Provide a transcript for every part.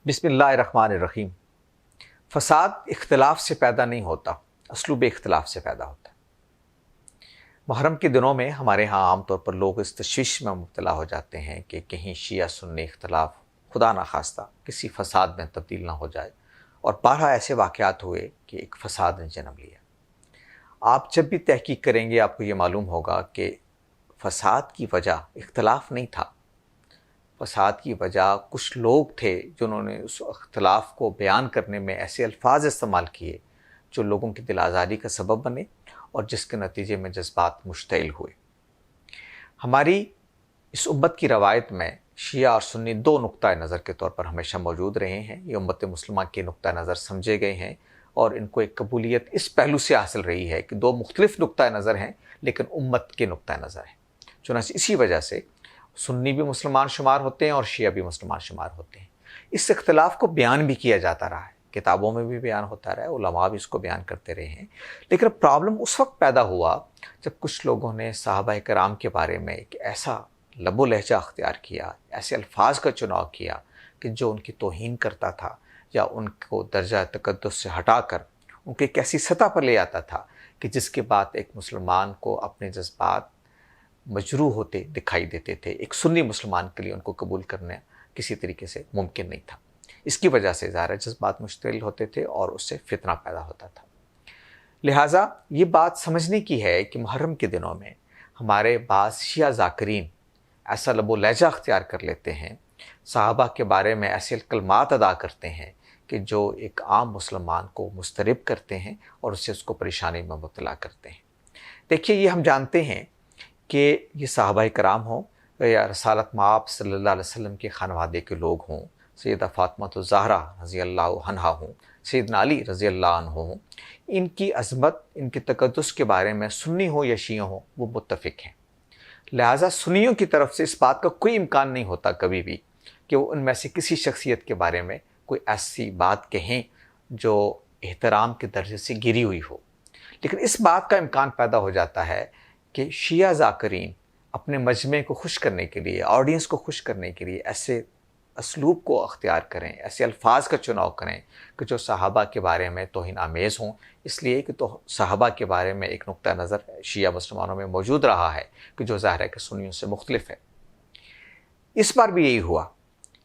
बिस्मिल्लाहिर्रहमानिर्रहीम। फ़साद इख्तिलाफ से पैदा नहीं होता, असलूब इख्तिलाफ से पैदा होता है। मुहर्रम के दिनों में हमारे यहाँ आम तौर पर लोग इस तशवीश में मुब्तला हो जाते हैं कि कहीं शिया सुन्नी इख्तिलाफ खुदा न खास्ता किसी फ़साद में तब्दील ना हो जाए, और बारहा ऐसे वाक़यात हुए कि एक फ़साद ने जन्म लिया। आप जब भी तहकीक करेंगे आपको ये मालूम होगा कि फ़साद की वजह इख्तिलाफ नहीं था। फ़साद की वजह कुछ लोग थे जिन्होंने उस इख्तिलाफ को बयान करने में ऐसे अल्फाज इस्तेमाल किए जो लोगों की दिल आज़ारी का सबब बने और जिसके नतीजे में जज्बात मुश्तइल हुए। हमारी इस उम्मत की रवायत में शिया और सुन्नी दो नुक्ता नज़र के तौर पर हमेशा मौजूद रहे हैं। ये उम्मत मुस्लिमा के नुक्ता नज़र समझे गए हैं और इनको एक कबूलियत इस पहलू से हासिल रही है कि दो मुख्तलिफ नुक्ता नज़र हैं लेकिन उम्मत के नुक्ता नज़र हैं। चुनांचे इसी वजह से सुन्नी भी मुसलमान शुमार होते हैं और शिया भी मुसलमान शुमार होते हैं। इस इख्तिलाफ को बयान भी किया जाता रहा है, किताबों में भी बयान होता रहा है, उलमा भी इसको बयान करते रहे हैं। लेकिन प्रॉब्लम उस वक्त पैदा हुआ जब कुछ लोगों ने सहाबा कराम के बारे में एक ऐसा लबो लहजा अख्तियार किया, ऐसे अल्फाज का चुनाव किया कि जो उनकी तौहीन करता था या उनको दर्जा तकद्दुस से हटाकर उनको एक ऐसी सतह पर ले आता था कि जिसके बाद एक मुसलमान को अपने जज्बात मजरूह होते दिखाई देते थे। एक सुन्नी मुसलमान के लिए उनको कबूल करना किसी तरीके से मुमकिन नहीं था। इसकी वजह से ज़ाहिर जज्बात मुश्तिल होते थे और उससे फितना पैदा होता था। लिहाजा ये बात समझने की है कि मुहर्रम के दिनों में हमारे बाज़ शिया ज़ाकिरीन ऐसा लबो लहजा अख्तियार कर लेते हैं, सहाबा के बारे में ऐसे कलमात अदा करते हैं कि जो एक आम मुसलमान को मुस्तरब करते हैं और उससे उसको परेशानी में मुब्तला करते हैं। देखिए, ये हम जानते हैं कि ये सहाबाए कराम हों या रसालत माब सल्लल्लाहु अलैहि वसल्लम के खानवादे के लोग हों, सैयदा फातिमा ज़हरा रज़ी अल्लाह अन्हा हों, सैयदना अली रज़ी अल्लाह अन्हु हों, इनकी अज़मत, इनके तक़द्दुस के बारे में सुन्नी हो या शिया हो वो मुत्तफ़िक हैं। लिहाजा सुन्नियों की तरफ से इस बात का कोई इम्कान नहीं होता कभी भी कि वो उनमें से किसी शख्सियत के बारे में कोई ऐसी बात कहें जो एहतराम के दर्जे से गिरी हुई हो। लेकिन इस बात का इम्कान पैदा हो जाता है कि शिया ज़ाकिरीन अपने मजमे को खुश करने के लिए, ऑडियंस को खुश करने के लिए ऐसे असलूब को अख्तियार करें, ऐसे अल्फाज का चुनाव करें कि जो सहाबा के बारे में तौहीन आमेज़ हों। इसलिए कि तो सहाबा के बारे में एक नुक्ता नज़र शिया मुसलमानों में मौजूद रहा है कि जो ज़ाहिर है कि सुन्नियों से मुख्तलिफ है। इस बार भी यही हुआ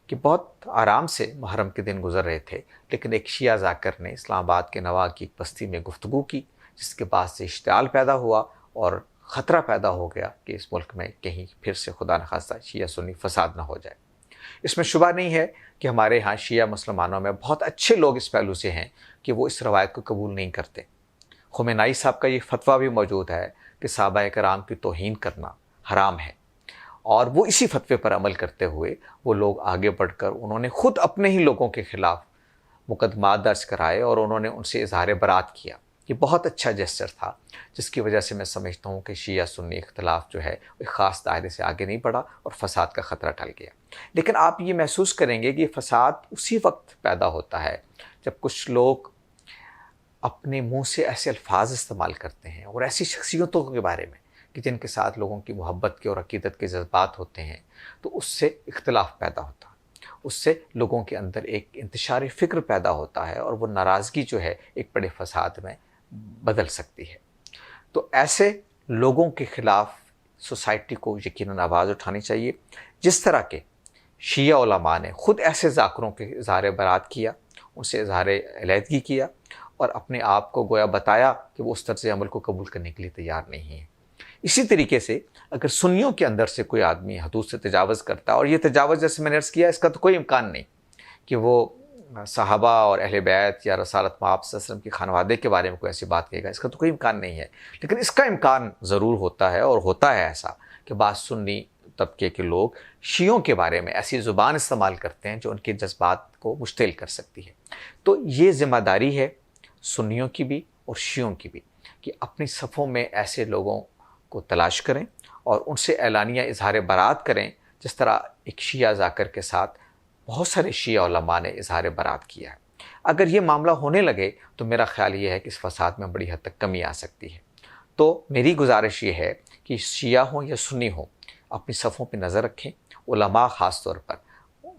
कि बहुत आराम से मुहर्रम के दिन गुजर रहे थे, लेकिन एक शिया ज़ाकिर ने इस्लामाबाद के नवा की एक बस्ती में गुफ्तगू की, जिसके बाद से इश्तिआल पैदा हुआ और ख़तरा पैदा हो गया कि इस मुल्क में कहीं फिर से खुदा न खास्ता शिया सुन्नी फ़साद ना हो जाए। इसमें शुबा नहीं है कि हमारे यहाँ शिया मुसलमानों में बहुत अच्छे लोग इस पहलू से हैं कि वो इस रवायत को कबूल नहीं करते। खुमैनी साहब का ये फतवा भी मौजूद है कि सहाबा कराम की तौहीन करना हराम है, और वो इसी फतवे पर अमल करते हुए वो लोग आगे बढ़कर उन्होंने ख़ुद अपने ही लोगों के ख़िलाफ़ मुकदमा दर्ज कराए और उन्होंने उनसे इज़हार बरात किया। ये बहुत अच्छा जेस्चर था, जिसकी वजह से मैं समझता हूँ कि शिया सुन्नी इख्तिलाफ जो है एक ख़ास दायरे से आगे नहीं बढ़ा और फ़साद का ख़तरा टल गया। लेकिन आप ये महसूस करेंगे कि फ़साद उसी वक्त पैदा होता है जब कुछ लोग अपने मुँह से ऐसे अल्फाज इस्तेमाल करते हैं और ऐसी शख्सियतों के बारे में कि जिनके साथ लोगों की मोहब्बत के और अक़ीदत के जज्बात होते हैं, तो उससे इख्तिलाफ पैदा होता है, उससे लोगों के अंदर एक इंतशार फ़िक्र पैदा होता है और वो नाराज़गी जो है एक बड़े फ़साद में बदल सकती है। तो ऐसे लोगों के ख़िलाफ़ सोसाइटी को यकीनन आवाज़ उठानी चाहिए। जिस तरह के शिया उलमा ने ख़ुद ऐसे ज़ाकिरों के इज़हार बरात किया, उनसे इज़हार अलहदगी किया और अपने आप को गोया बताया कि वो उस तर्ज़ अमल को कबूल करने के लिए तैयार नहीं है। इसी तरीके से अगर सुन्नियों के अंदर से कोई आदमी हदूद से तजावज़ करता है, और ये तजावज़ जैसे मैंने अर्ज़ किया इसका तो कोई इम्कान नहीं कि वो सहाबा और अहले बैत या रसालत माब सल्लल्लाहु अलैहि वसल्लम के खानवादे के बारे में कोई ऐसी बात कहेगा, इसका तो कोई इम्कान नहीं है। लेकिन इसका इम्कान ज़रूर होता है और होता है ऐसा कि बाज़ सुन्नी तबके के लोग शियों के बारे में ऐसी ज़ुबान इस्तेमाल करते हैं जो उनके जज्बात को मुश्तिल कर सकती है। तो ये ज़िम्मेदारी है सुन्नियों की भी और शियों की भी कि अपनी सफ़ों में ऐसे लोगों को तलाश करें और उनसे एलानिया इज़हार बरात करें, जिस तरह एक शिया ज़ाकिर के साथ बहुत सारे शिया उलमा ने इज़हार बरात किया है। अगर ये मामला होने लगे तो मेरा ख़्याल ये है कि इस फ़साद में बड़ी हद तक कमी आ सकती है। तो मेरी गुजारिश ये है कि शिया हों या सुन्नी हों, अपनी सफ़ों पर नज़र रखें। उलमा ख़ास तौर पर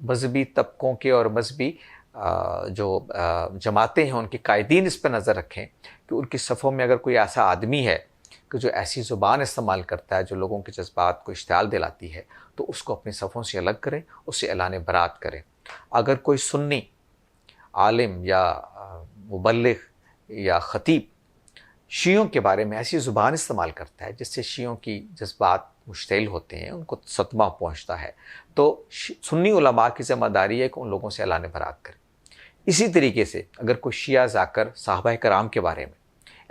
मजहबी तबकों के और मजहबी जो जमातें हैं उनके कायदीन इस पर नज़र रखें कि उनकी सफ़ों में अगर कोई ऐसा आदमी है कि जो ऐसी ज़ुबान इस्तेमाल करता है जो लोगों के जज्बात को इश्तियाल दिलाती है, तो उसको अपनी सफ़ों से अलग करें, उससे ऐलान बरात करें। अगर कोई सुन्नी आलिम या मुबल्लिग या ख़तीब शियों के बारे में ऐसी ज़ुबान इस्तेमाल करता है जिससे शियों की जज्बात मुश्तिल होते हैं, उनको सदमा पहुँचता है, तो सुन्नी उलमा की ज़िम्मेदारी है कि उन लोगों से ऐलान बरात करें। इसी तरीके से अगर कोई शिया जाकर साहबा कराम के बारे में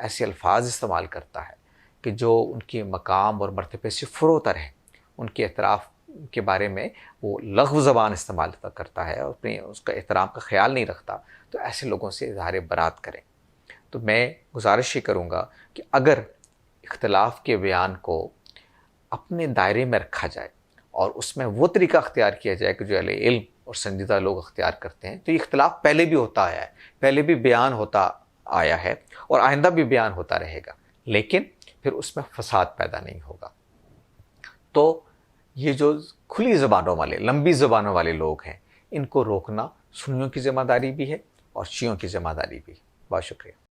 ऐसे अल्फाज इस्तेमाल करता है कि जो उनके मकाम और मर्तबे से फ़रोतर है, उनके एतराफ़ के बारे में वो लग़्व ज़बान इस्तेमाल करता है और अपने उसका एहतराम का ख्याल नहीं रखता, तो ऐसे लोगों से इज़हार बरात करें। तो मैं गुजारिश ये करूँगा कि अगर इख्तिलाफ़ के बयान को अपने दायरे में रखा जाए और उसमें वो तरीका अख्तियार किया जाए कि जो अहले इल्म और संजीदा लोग अख्तियार करते हैं, तो ये इख्तिलाफ़ पहले भी होता आया है, पहले भी बयान होता आया है और आइंदा भी बयान होता रहेगा, लेकिन फिर उसमें फ़साद पैदा नहीं होगा। तो ये जो खुली ज़बानों वाले, लंबी ज़बानों वाले लोग हैं, इनको रोकना सुन्नियों की ज़िम्मेदारी भी है और शियों की ज़िम्मेदारी भी। बहुत शुक्रिया।